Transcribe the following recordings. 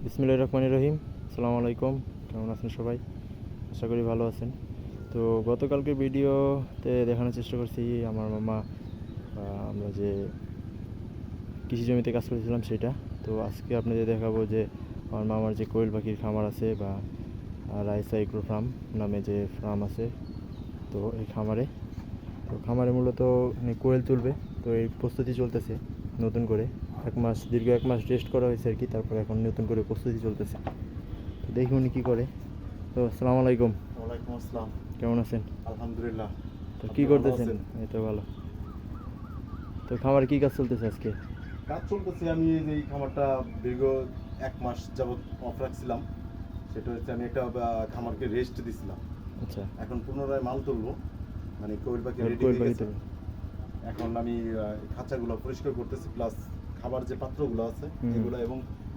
বিসমিল্লাহির রহমানির রহিম। আসসালামু আলাইকুম। কেমন আছেন সবাই? আশা করি ভালো আছেন। তো গতকালকের ভিডিওতে দেখানোর চেষ্টা করছি আমার মামা আমরা যে কৃষি জমিতে কাজ করেছিলাম সেটা। তো আজকে আপনাদের দেখাবো যে আমার মামার যে কোয়েল পাখির খামার আছে বা রাইসা এগ্রো ফার্ম নামে যে ফার্ম আছে। তো এই খামারে মূলত কোয়েল তুলবে। তো এই প্রস্তুতি চলতেছে নতুন করে। দীর্ঘ এক মাস রেস্ট করা হয়েছে আর কি, তারপর এখন নতুন করে প্রস্তুতি চলতেছে। তো দেখি উনি কী করে। তো আসসালামু আলাইকুম। ওয়ালাইকুম আসসালাম। কেমন আছেন? আলহামদুলিল্লাহ। তো কী করতেছেন? এই তো ভালো। তো খামারে কী কাজ চলতেছে আজকে? কাজ চলতেছে, আমি এই খামারটা দীর্ঘ এক মাস যাবত অফ রাখছিলাম। সেটা হচ্ছে আমি একটা খামারকে রেস্ট দিছিলাম। আচ্ছা, এখন পুনরায় মাল তুলবো, মানে কোয়েল পাখি রেডি কোয়েল হয়ে পাখি গেছে। তুলবে। এখন আমি খাঁচাগুলো পরিষ্কার করতেছি, প্লাস খাবার যে পাত্রগুলো আছে এগুলো এবং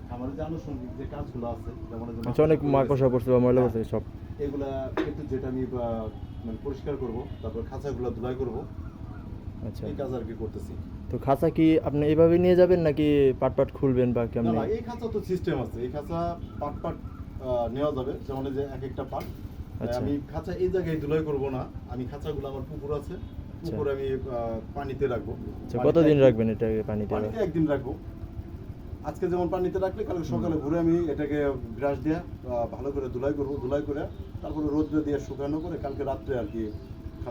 খামারের যে আনুষঙ্গিক যে কাজগুলো আছে, যেমন এই যে আচ্ছা, অনেক মাকড়সা পড়ছে বা ময়লা পড়ছে সব। এগুলা একটু যেটা আমি মানে পরিষ্কার করব, তারপর খাঁচাগুলো ধুলাই করব, আচ্ছা, এই কাজ আর কি করতেছি। তো খাঁচা কি আপনি এইভাবে নিয়ে যাবেন নাকি পাট পাট খুলবেন বা না কেমন? না, এই খাঁচা তো সিস্টেম আছে। এই খাঁচা পাট পাট নেওয়া যাবে, যেমন এই যে এক একটা পাট। আচ্ছা, আমি খাঁচা এই জায়গায় ধুলাই করব না, আমি খাঁচাগুলো আমার পুকুর আছে, পুকুরে আমি পানিতে রাখবো। আচ্ছা, কতদিন রাখবেন এটাকে পানিতে? পানিতে একদিন রাখবো। আজকে যেমন পানিতে রাখলে কালকে সকালে ঘুরে আমি এটাকে ব্রাশ দিয়ে ভালো করে ধুলাই করব, ধুলাই করে তারপরে রোদ্রে দিয়ে শুকানো করে কালকে রাত্রে আর কি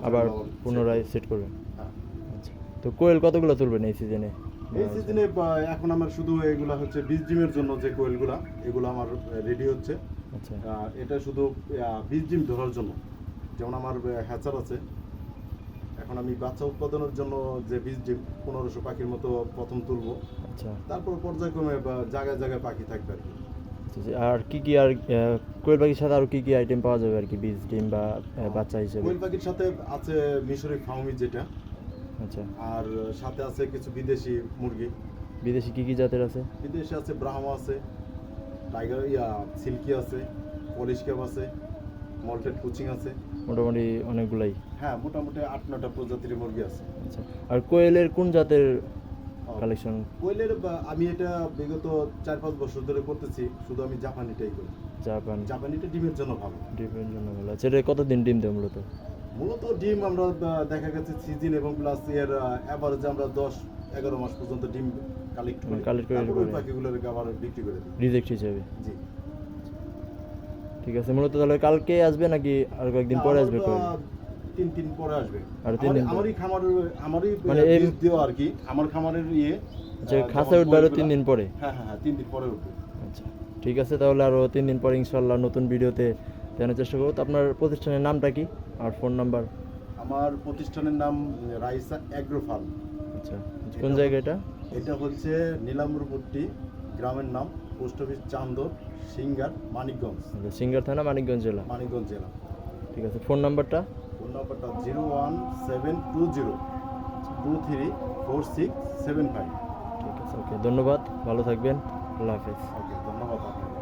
আবার পুনরায় সেট করবেন। আচ্ছা, তো কোয়েল কতগুলো তুলবেন এই সিজনে? এই সিজনে এখন আমার শুধু এগুলা হচ্ছে বীজ ডিমের জন্য যে কোয়েলগুলা, এগুলো আমার রেডি হচ্ছে। আচ্ছা, এটা শুধু বীজ ডিম ধরার জন্য। যেমন আমার হ্যাচার আছে, এখন আমি বাচ্চা উৎপাদনের জন্য যে বীজ ডিম 1500 পাখির মতো প্রথম তুলবো। আচ্ছা, তারপর পর্যায়ক্রমে জায়গায় জায়গায় পাখি থাকবে আর কি। আচ্ছা, আর কি কি আর কোয়েল পাখির সাথে আরও কি কি আইটেম পাওয়া যাবে আর কি, বীজ ডিম বা বাচ্চা হিসেবে? কোয়েল পাখির সাথে আছে মিশরি ফাউমি যেটা, আচ্ছা, আর সাথে আছে কিছু বিদেশি মুরগি। বিদেশি কি কি জাতের আছে? বিদেশে আছে ব্রাহ্মা আছে, টাইগার সিল্কি আছে, পলিশ ক্যাপ আছে, মল্টেড কুচিং আছে। মোটামুটি অনেকগুলাই। হ্যাঁ, মোটামুটি 8-9টা প্রজাতির মুরগি আছে। আচ্ছা, আর কোয়েলের কোন জাতের কালেকশন? কোয়েলের আমি এটা বিগত 4-5 বছর ধরে করতেছি, শুধু আমি জাপানিটাই করি। জাপানিটা ডিমের জন্য ভালো। ডিমের জন্য ভালো। আচ্ছা, এটা কতদিন ডিম দেয় মূলত? মূলত ডিম আমরা দেখা গেছে সিজন এবং প্লাস এর অ্যাভারেজে আমরা 10-11 মাস পর্যন্ত ডিম কালেক্ট করি। তারপর ওই পাখিগুলোকে আবার বিক্রি করে দিই রিজেক্ট হিসেবে। জি, ঠিক আছে। মূলত তাহলে কালকে আসবে নাকি আর কয়েকদিন পরে আসবে? 3 দিন পরে আসবে। আর 3 দিন আমারই খামারের মানে বীজ দেওয়া আর কি, আমার খামারের আচ্ছা, খাঁচায় উঠবে আরও 3 দিন পরে? হ্যাঁ হ্যাঁ হ্যাঁ, 3 দিন পরে উঠবে। আচ্ছা, ঠিক আছে। তাহলে আরও 3 দিন পরে ইনশাল্লাহ নতুন ভিডিওতে জানার চেষ্টা করবো। তো আপনার প্রতিষ্ঠানের নামটা কি আর ফোন নাম্বার? আমার প্রতিষ্ঠানের নাম রাইসা এগ্রো ফার্ম। আচ্ছা, কোন জায়গা এটা? এটা হচ্ছে নীলাম্বরপট্টি গ্রামের নাম, পোস্ট অফিস চান্দর, সিঙ্গার, মানিকগঞ্জ। সিঙ্গার থানা, মানিকগঞ্জ জেলা। মানিকগঞ্জ জেলা। ঠিক আছে, ফোন নাম্বারটা? ফোন নাম্বারটা 01720234675। ঠিক আছে, ওকে, ধন্যবাদ, ভালো থাকবেন, আল্লাহ হাফেজ। ওকে, ধন্যবাদ আপনাকে।